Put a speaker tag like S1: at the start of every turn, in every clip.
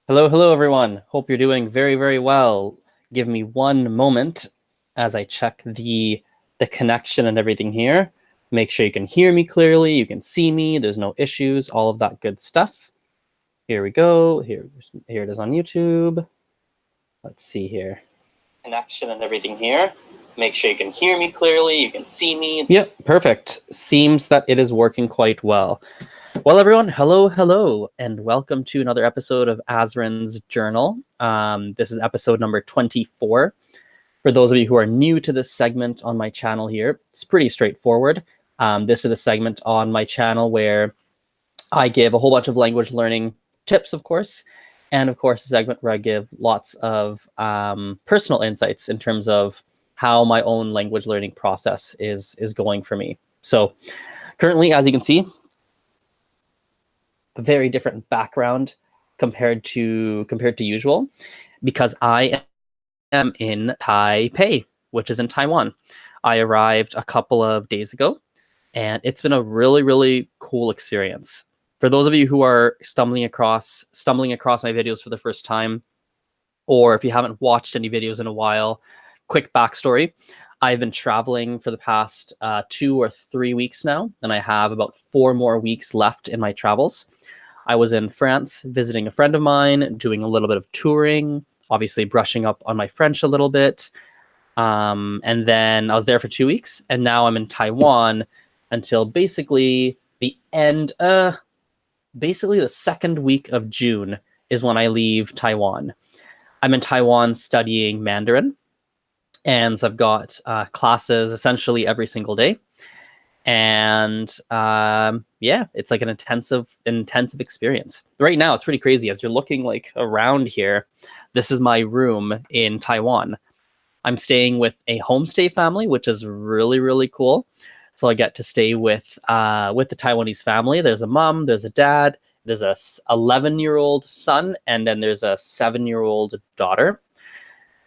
S1: Hello, hello, everyone. Hope you're doing very, very well. Give me one moment as I check the connection and everything here. Make sure you can hear me clearly, you can see me, there's no issues, all of that good stuff. Here we go. Here it is on YouTube. Let's see here. Connection and everything here. Make sure you can hear me clearly, you can see me. Yep, perfect. Seems that it is working quite well. Well, everyone, hello, hello, and welcome to another episode of Azren's Journal. This is episode number 24. For those of you who are new to this segment on my channel here, it's pretty straightforward. This is a segment on my channel where I give a whole bunch of language learning tips, of course, and of course a segment where I give lots of personal insights in terms of how my own language learning process is going for me. So currently, as you can see, a very different background compared to usual, because I am in Taipei, which is in Taiwan. I arrived a couple of days ago, and it's been a really, really cool experience. For those of you who are stumbling across my videos for the first time, or if you haven't watched any videos in a while, quick backstory. I've been traveling for the past 2 or 3 weeks now, and I have about 4 more weeks left in my travels. I was in France visiting a friend of mine, doing a little bit of touring, obviously brushing up on my French a little bit. And then I was there for 2 weeks, and now I'm in Taiwan until basically the second week of June is when I leave Taiwan. I'm in Taiwan studying Mandarin, and so I've got classes essentially every single day. And yeah, it's like an intensive experience. Right now, it's pretty crazy. As you're looking like around here, this is my room in Taiwan. I'm staying with a homestay family, which is really, really cool. So I get to stay with the Taiwanese family. There's a mom, there's a dad, there's a 11-year-old son, and then there's a 7-year-old daughter.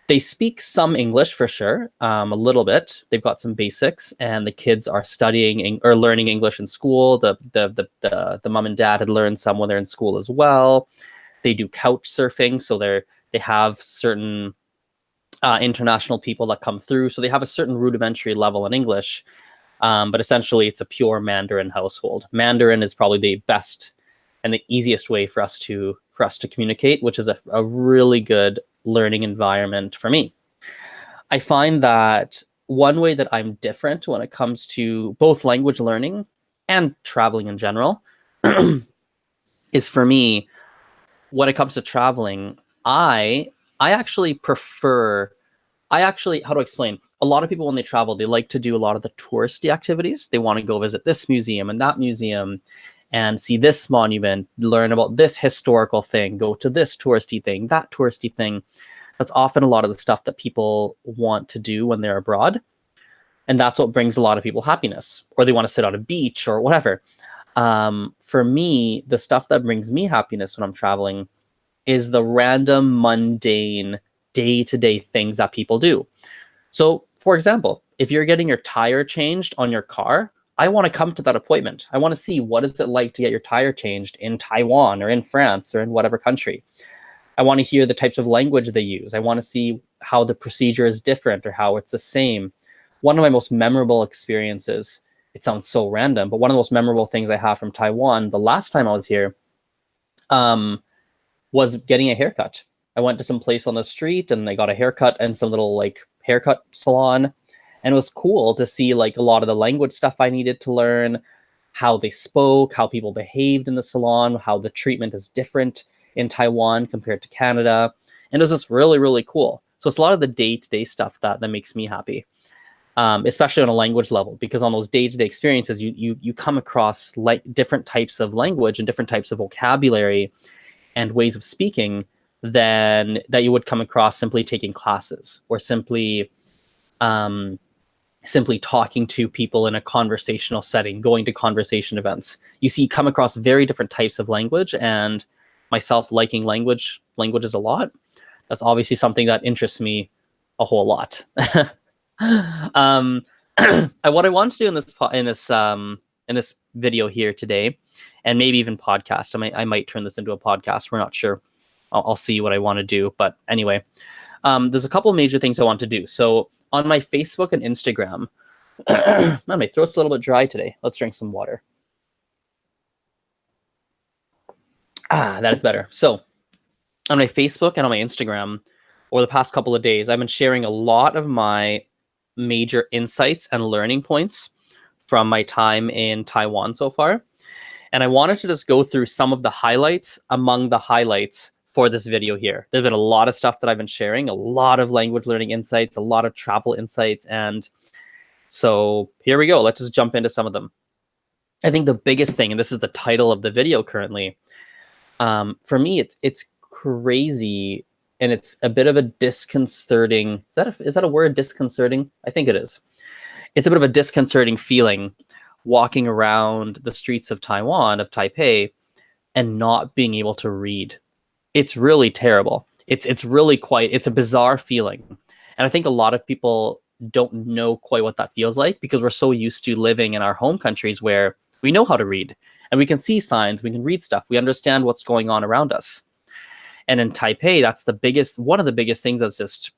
S1: They speak some English for sure, a little bit. They've got some basics, and the kids are studying or learning English in school. The mom and dad had learned some when they're in school as well. They do couch surfing, so they have certain international people that come through, so they have a certain rudimentary level in English. But essentially, it's a pure Mandarin household. Mandarin is probably the best and the easiest way for us to communicate, which is a really good learning environment for me. I find that one way that I'm different when it comes to both language learning and traveling in general is, for me, when it comes to traveling, I actually prefer, how to explain? A lot of people, when they travel, they like to do a lot of the touristy activities. They want to go visit this museum and that museum and see this monument, learn about this historical thing, go to this touristy thing, that touristy thing. That's often a lot of the stuff that people want to do when they're abroad. And that's what brings a lot of people happiness, or they want to sit on a beach or whatever. For me, the stuff that brings me happiness when I'm traveling is the random, mundane, day-to-day things that people do. So, for example, if you're getting your tire changed on your car, I want to come to that appointment. I want to see, what is it like to get your tire changed in Taiwan or in France or in whatever country. I want to hear the types of language they use. I want to see how the procedure is different or how it's the same. One of my most memorable experiences, it sounds so random, but one of the most memorable things I have from Taiwan, the last time I was here, was getting a haircut. I went to some place on the street and I got a haircut in some little like haircut salon. And it was cool to see like a lot of the language stuff I needed to learn, how they spoke, how people behaved in the salon, how the treatment is different in Taiwan compared to Canada. And it was just really, really cool. So it's a lot of the day-to-day stuff that makes me happy, especially on a language level, because on those day-to-day experiences, you come across like different types of language and different types of vocabulary and ways of speaking than that you would come across simply taking classes or simply talking to people in a conversational setting, going to conversation events. Come across very different types of language, and myself liking languages a lot, that's obviously something that interests me a whole lot. What I want to do in this video here today, and maybe even podcast, I might turn this into a podcast, we're not sure, I'll see what I want to do. But anyway, there's a couple of major things I want to do. So on my Facebook and Instagram, man, my throat's a little bit dry today. Let's drink some water. That is better. So on my Facebook and on my Instagram, over the past couple of days, I've been sharing a lot of my major insights and learning points from my time in Taiwan so far. And I wanted to just go through some of the highlights among the highlights for this video here. There's been a lot of stuff that I've been sharing, a lot of language learning insights, a lot of travel insights. And so here we go. Let's just jump into some of them. I think the biggest thing, and this is the title of the video currently, for me, it's crazy, and it's a bit of a disconcerting. Is that a word? Disconcerting? I think it is. It's a bit of a disconcerting feeling walking around the streets of Taiwan, of Taipei, and not being able to read. It's really terrible. It's really it's a bizarre feeling, and I think a lot of people don't know quite what that feels like because we're so used to living in our home countries where we know how to read and we can see signs, we can read stuff, we understand what's going on around us. And in Taipei, that's one of the biggest things that's just,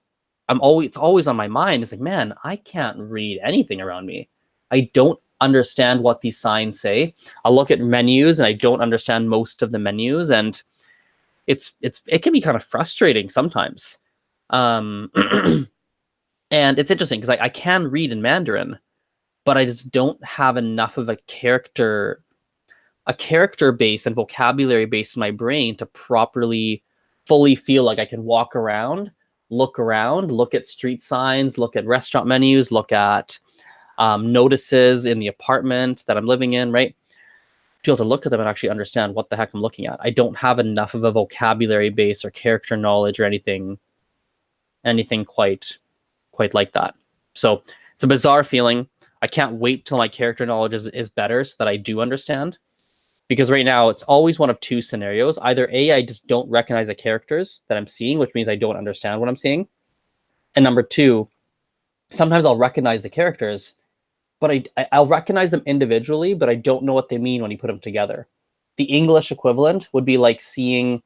S1: it's always on my mind. It's like, man, I can't read anything around me. I don't understand what these signs say. I'll look at menus and I don't understand most of the menus, and it can be kind of frustrating sometimes. And it's interesting because I can read in Mandarin, but I just don't have enough of a character base and vocabulary base in my brain to properly, fully feel like I can walk around, look at street signs, look at restaurant menus, look at notices in the apartment that I'm living in, right? To be able to look at them and actually understand what the heck I'm looking at. I don't have enough of a vocabulary base or character knowledge or anything quite like that. So it's a bizarre feeling. I can't wait till my character knowledge is better so that I do understand. Because right now it's always one of two scenarios. Either A, I just don't recognize the characters that I'm seeing, which means I don't understand what I'm seeing. And number two, sometimes I'll recognize the characters, but I'll recognize them individually, but I don't know what they mean when you put them together. The English equivalent would be like seeing,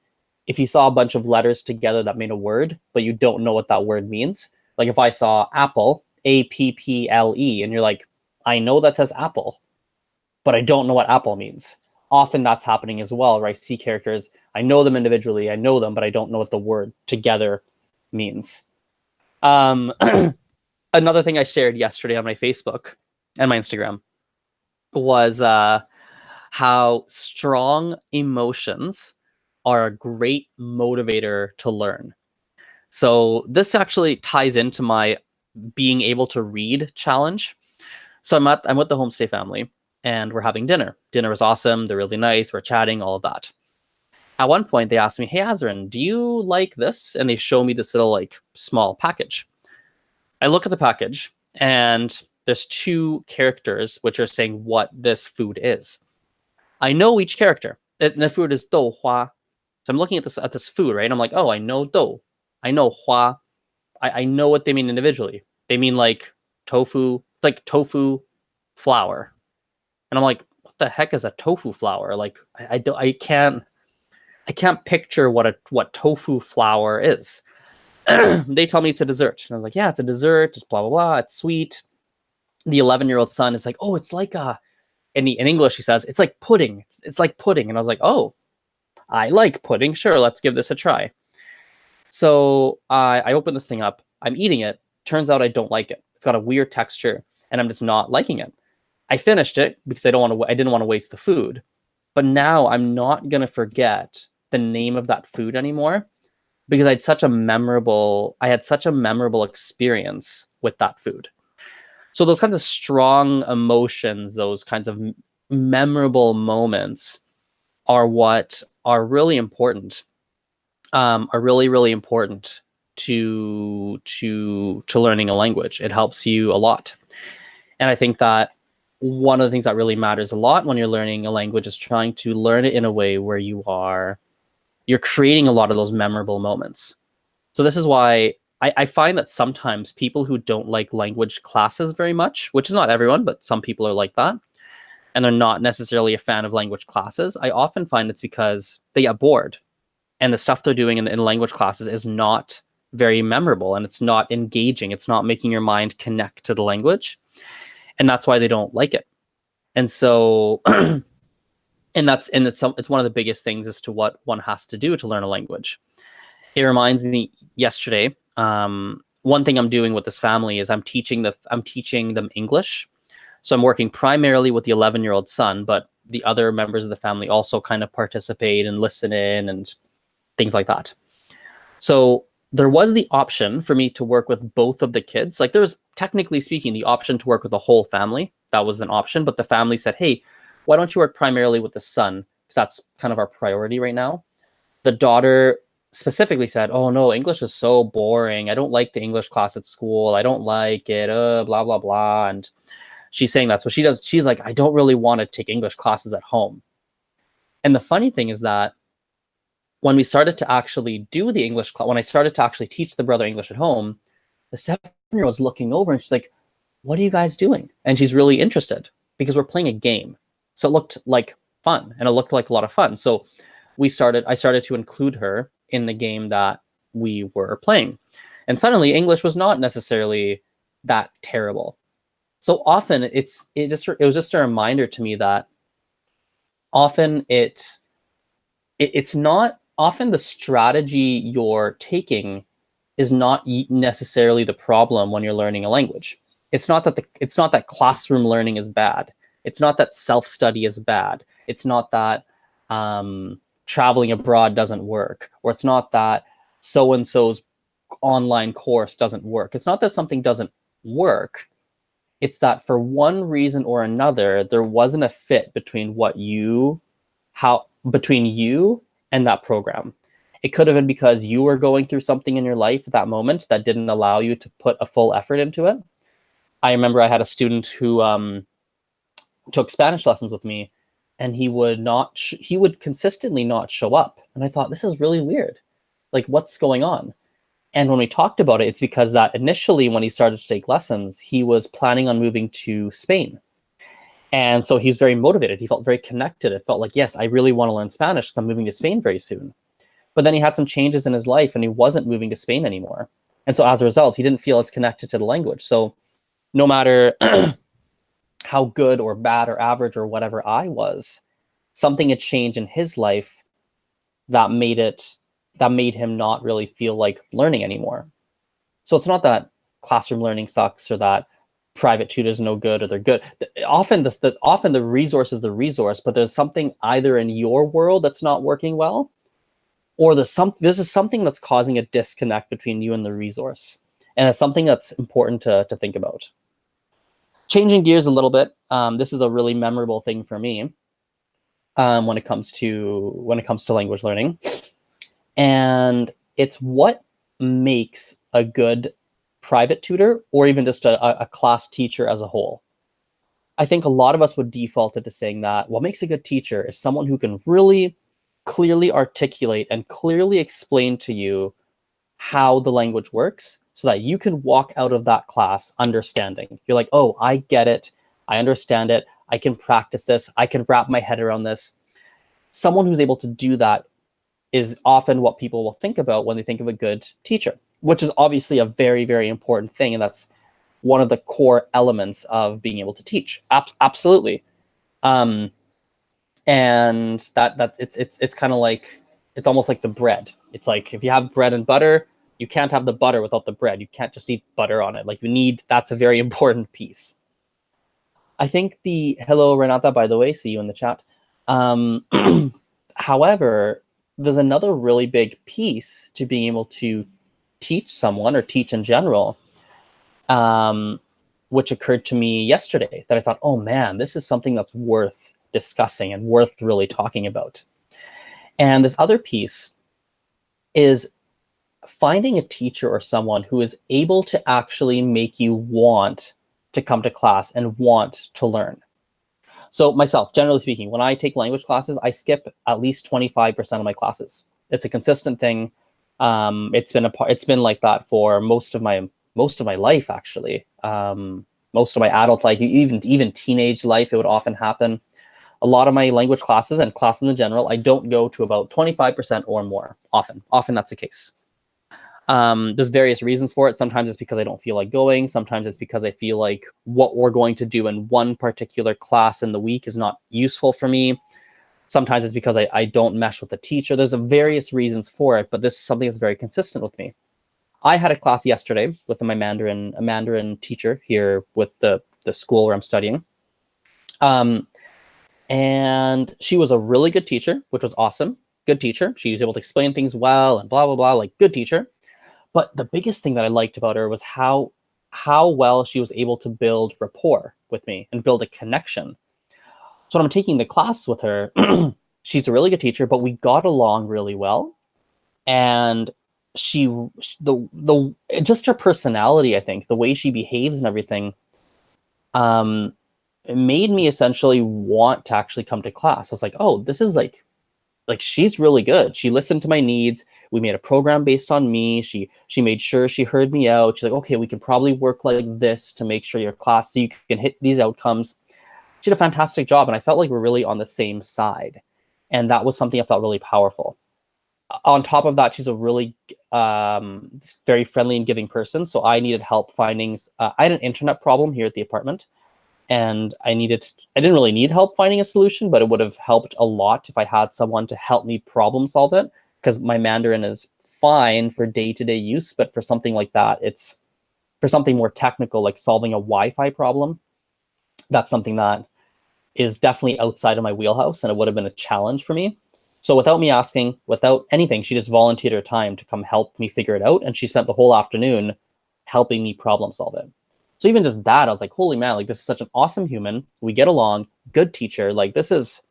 S1: if you saw a bunch of letters together that made a word, but you don't know what that word means. Like if I saw apple, A-P-P-L-E, and you're like, I know that says apple, but I don't know what apple means. Often that's happening as well, where I see characters, I know them individually, I know them, but I don't know what the word together means. Another thing I shared yesterday on my Facebook and my Instagram was how strong emotions are a great motivator to learn. So this actually ties into my being able to read challenge. So I'm with the homestay family and we're having dinner. Dinner was awesome. They're really nice. We're chatting, all of that. At one point they asked me, hey, Azren, do you like this? And they show me this little like small package. I look at the package and there's two characters which are saying what this food is. I know each character. And the food is dou hua. So I'm looking at this food, right? I'm like, oh, I know dou. I know hua. I know what they mean individually. They mean like tofu. It's like tofu flour. And I'm like, what the heck is a tofu flour? Like I can't picture what tofu flour is. They tell me it's a dessert. And I was like, yeah, it's a dessert. It's blah, blah, blah. It's sweet. The 11-year-old son is like, oh, it's like in English, he says, it's like pudding. It's like pudding. And I was like, oh, I like pudding. Sure, let's give this a try. So I open this thing up. I'm eating it. Turns out I don't like it. It's got a weird texture, and I'm just not liking it. I finished it because I didn't want to waste the food. But now I'm not going to forget the name of that food anymore because I had such a memorable experience with that food. So those kinds of strong emotions, those kinds of memorable moments are what are really important, are really, really important to learning a language. It helps you a lot. And I think that one of the things that really matters a lot when you're learning a language is trying to learn it in a way where you're creating a lot of those memorable moments. So this is why I find that sometimes people who don't like language classes very much, which is not everyone, but some people are like that, and they're not necessarily a fan of language classes, I often find it's because they get bored and the stuff they're doing in language classes is not very memorable, and it's not engaging. It's not making your mind connect to the language, and that's why they don't like it. And so, and it's one of the biggest things as to what one has to do to learn a language. It reminds me yesterday. One thing I'm doing with this family is I'm teaching them English. So I'm working primarily with the 11-year-old son, but the other members of the family also kind of participate and listen in and things like that. So there was the option for me to work with both of the kids. Like, there was, technically speaking, the option to work with the whole family. That was an option, but the family said, hey, why don't you work primarily with the son? Because that's kind of our priority right now. The daughter specifically said, oh no, English is so boring. I don't like the English class at school. I don't like it, blah, blah, blah. And she's saying that's what she does. She's like, I don't really want to take English classes at home. And the funny thing is that when we started to actually do the English class, when I started to actually teach the brother English at home, the 7-year-old was looking over and she's like, what are you guys doing? And she's really interested because we're playing a game. So it looked like fun, and it looked like a lot of fun. So I started to include her in the game that we were playing. And suddenly English was not necessarily that terrible. So often it was just a reminder to me that often it's not often the strategy you're taking is not necessarily the problem when you're learning a language. It's not that classroom learning is bad. It's not that self-study is bad. It's not that traveling abroad doesn't work, or it's not that so-and-so's online course doesn't work. It's not that something doesn't work. It's that for one reason or another, there wasn't a fit between between you and that program. It could have been because you were going through something in your life at that moment that didn't allow you to put a full effort into it. I remember I had a student who took Spanish lessons with me, and he would consistently not show up. And I thought, this is really weird. Like, what's going on? And when we talked about it, it's because that initially when he started to take lessons, he was planning on moving to Spain. And so he's very motivated. He felt very connected. It felt like, yes, I really want to learn Spanish because I'm moving to Spain very soon. But then he had some changes in his life and he wasn't moving to Spain anymore. And so as a result, he didn't feel as connected to the language. So no matter how good or bad or average or whatever I was, something had changed in his life that made him not really feel like learning anymore. So it's not that classroom learning sucks or that private tutors no good or they're good. Often the resource is the resource, but there's something either in your world that's not working well, or this is something that's causing a disconnect between you and the resource. And it's something that's important to think about. Changing gears a little bit, this is a really memorable thing for me when it comes to language learning. And it's what makes a good private tutor or even just a class teacher as a whole. I think a lot of us would default into saying that what makes a good teacher is someone who can really clearly articulate and clearly explain to you how the language works so that you can walk out of that class understanding. You're like, oh, I get it. I understand it. I can practice this. I can wrap my head around this. Someone who's able to do that is often what people will think about when they think of a good teacher, which is obviously a very, very important thing. And that's one of the core elements of being able to teach. Absolutely. And that it's kind of like, it's almost like the bread. It's like, if you have bread and butter, you can't have the butter without the bread. You can't just eat butter on it. Like, that's a very important piece. I think hello, Renata, by the way, see you in the chat. However, there's another really big piece to being able to teach someone or teach in general, which occurred to me yesterday, that I thought, oh man, this is something that's worth discussing and worth really talking about. And this other piece is finding a teacher or someone who is able to actually make you want to come to class and want to learn. So myself, generally speaking, when I take language classes, I skip at least 25% of my classes. It's a consistent thing. It's been like that for most of my life, actually. Most of my adult life, even teenage life, it would often happen. A lot of my language classes and classes in general, I don't go to about 25% or more often. Often that's the case. There's various reasons for it. Sometimes it's because I don't feel like going. Sometimes it's because I feel like what we're going to do in one particular class in the week is not useful for me. Sometimes it's because I don't mesh with the teacher. There's various reasons for it, but this is something that's very consistent with me. I had a class yesterday with a Mandarin teacher here with the school where I'm studying. And she was a really good teacher, which was awesome. Good teacher. She was able to explain things well and blah, blah, blah, like good teacher. But the biggest thing that I liked about her was how well she was able to build rapport with me and build a connection. So when I'm taking the class with her, she's a really good teacher, but we got along really well. And just her personality, I think, the way she behaves and everything, it made me essentially want to actually come to class. I was like, oh, this is like she's really good. She listened to my needs. We made a program based on me. She made sure she heard me out. She's like, okay, we can probably work like this to make sure your class so you can hit these outcomes. She did a fantastic job, and I felt like we're really on the same side. And that was something I felt really powerful. On top of that, she's a really very friendly and giving person. So I needed help finding, I had an internet problem here at the apartment, and I didn't really need help finding a solution, but it would have helped a lot if I had someone to help me problem solve it, because my Mandarin is fine for day-to-day use, but for something like that, it's for something more technical, like solving a Wi-Fi problem. That's something that is definitely outside of my wheelhouse, and it would have been a challenge for me. So without me asking, without anything, she just volunteered her time to come help me figure it out. And she spent the whole afternoon helping me problem solve it. So even just that, I was like, holy man, like this is such an awesome human. We get along, good teacher. Like this is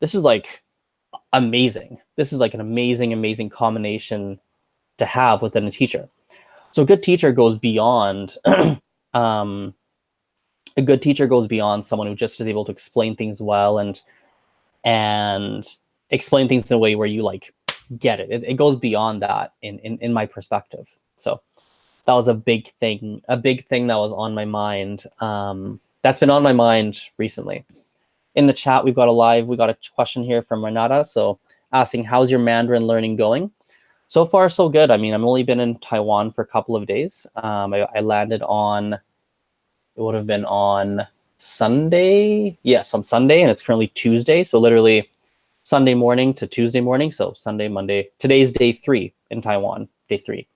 S1: like amazing. This is like an amazing, amazing combination to have within a teacher. So a good teacher goes beyond, a good teacher goes beyond someone who just is able to explain things well and explain things in a way where you like get it. It goes beyond that in my perspective. So that was a big thing that was on my mind. That's been on my mind recently. In the chat, we got a question here from Renata. So asking, how's your Mandarin learning going? So far, so good. I mean, I've only been in Taiwan for a couple of days. I landed on, it would have been on Sunday. Yes, on Sunday, and it's currently Tuesday. So literally Sunday morning to Tuesday morning. So Sunday, Monday. Today's day 3 in Taiwan, day 3.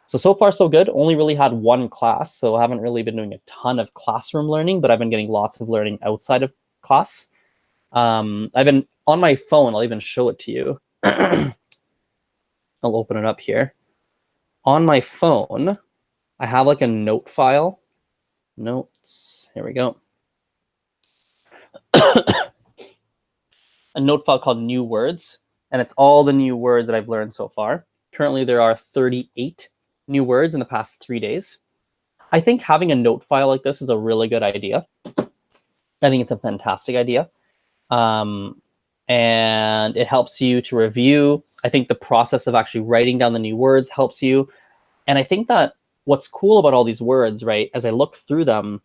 S1: So far, so good. Only really had one class, so I haven't really been doing a ton of classroom learning, but I've been getting lots of learning outside of class. I've been on my phone. I'll even show it to you. I'll open it up here. On my phone, I have like a note file. Notes. Here we go. A note file called New Words, and it's all the new words that I've learned so far. Currently, there are 38 new words in the past 3 days. I think having a note file like this is a really good idea. I think it's a fantastic idea. And it helps you to review. I think the process of actually writing down the new words helps you. And I think that what's cool about all these words, right, as I look through them,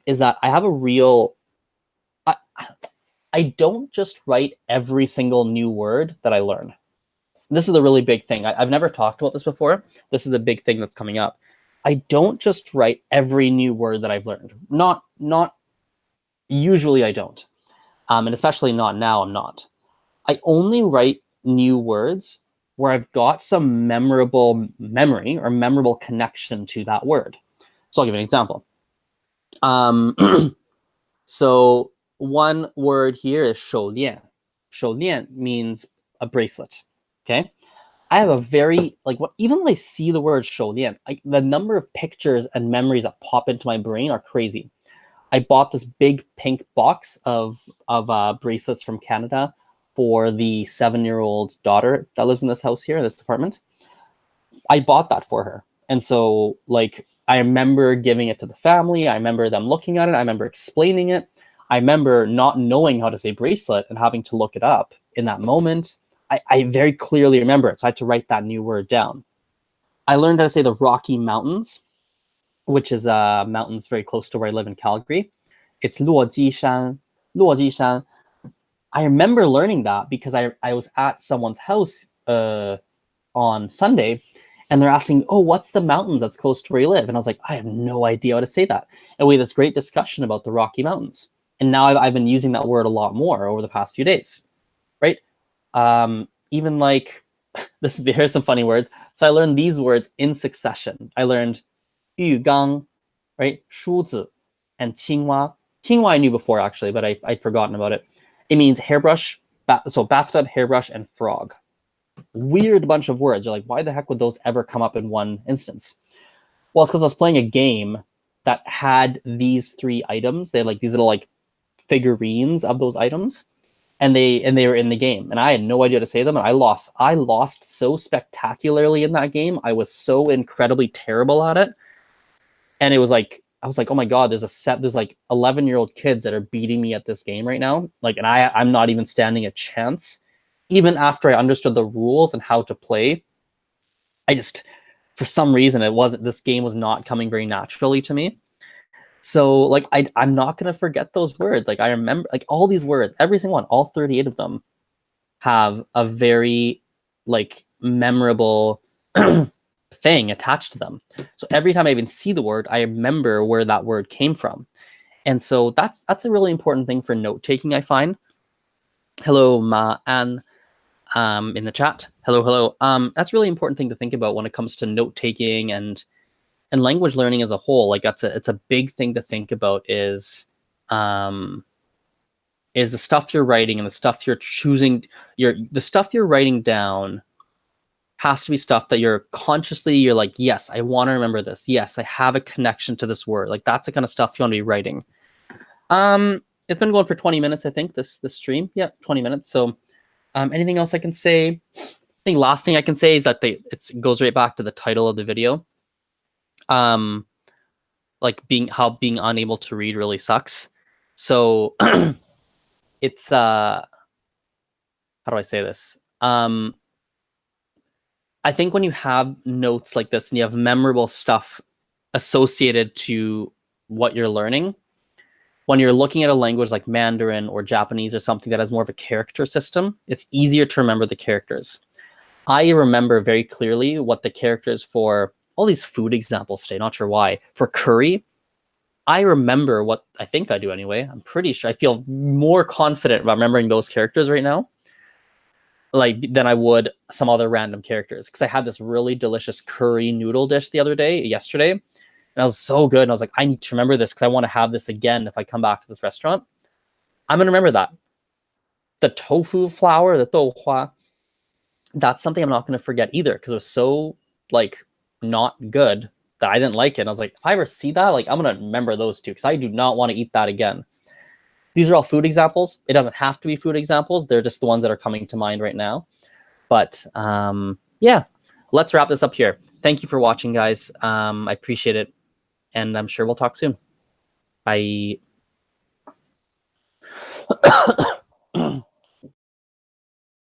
S1: is that I have a real, I don't just write every single new word that I learn. This is a really big thing. I've never talked about this before. This is a big thing that's coming up. I don't just write every new word that I've learned. Not usually I don't. And especially not now, I'm not. I only write new words where I've got some memorable memory or memorable connection to that word. So I'll give you an example. So one word here is 手链. 手链 means a bracelet. Okay. I have a very, like, even when I see the word 手链, the number of pictures and memories that pop into my brain are crazy. I bought this big pink box of bracelets from Canada for the 7-year-old daughter that lives in this house here, in this apartment. I bought that for her. And so, like, I remember giving it to the family. I remember them looking at it. I remember explaining it. I remember not knowing how to say bracelet and having to look it up in that moment. I very clearly remember it, so I had to write that new word down. I learned how to say the Rocky Mountains, which is mountains very close to where I live in Calgary. It's 落基山, 落基山. I remember learning that because I was at someone's house on Sunday, and they're asking, oh, what's the mountains that's close to where you live? And I was like, I have no idea how to say that. And we had this great discussion about the Rocky Mountains. And now I've been using that word a lot more over the past few days, right? Even like, here's some funny words. So I learned these words in succession. I learned 玉缸, right? 梳子 and 青蛙. 青蛙I knew before, actually, but I'd forgotten about it. It means hairbrush, so bathtub, hairbrush, and frog. Weird bunch of words. You're like, why the heck would those ever come up in one instance? Well, it's because I was playing a game that had these 3 items. They had like these little like figurines of those items, and they were in the game, and I had no idea how to say them, and I lost so spectacularly in that game. I was so incredibly terrible at it, and it was like, I was like, oh my god, there's like 11-year-old kids that are beating me at this game right now, like, and I'm not even standing a chance. Even after I understood the rules and how to play, I just, for some reason, this game was not coming very naturally to me. So like I'm not gonna forget those words. Like I remember like all these words, every single one, all 38 of them have a very like memorable thing attached to them. So every time I even see the word, I remember where that word came from. And so that's a really important thing for note taking, I find. Hello, Ma An, in the chat. Hello. That's a really important thing to think about when it comes to note taking and language learning as a whole. Like it's a big thing to think about is the stuff you're writing and the stuff you're choosing, the stuff you're writing down has to be stuff that you're like, yes, I want to remember this. Yes, I have a connection to this word. Like that's the kind of stuff you want to be writing. It's been going for 20 minutes, I think, this stream. Yeah, 20 minutes. So anything else I can say? I think last thing I can say is that it goes right back to the title of the video. Like being unable to read really sucks. So it's how do I say this? I think when you have notes like this and you have memorable stuff associated to what you're learning, when you're looking at a language like Mandarin or Japanese or something that has more of a character system, it's easier to remember the characters. I remember very clearly what the characters for all these food examples today, not sure why. For curry, I remember what, I think I do anyway. I'm pretty sure I feel more confident about remembering those characters right now, like, than I would some other random characters. Because I had this really delicious curry noodle dish yesterday, and I was so good. And I was like, I need to remember this because I want to have this again if I come back to this restaurant. I'm going to remember that. The tofu flour, the douhua, that's something I'm not going to forget either because it was so, like, not good that I didn't like it. And I was like, if I ever see that, like, I'm going to remember those two because I do not want to eat that again. These are all food examples. It doesn't have to be food examples. They're just the ones that are coming to mind right now. But yeah, let's wrap this up here. Thank you for watching, guys. I appreciate it. And I'm sure we'll talk soon. Bye.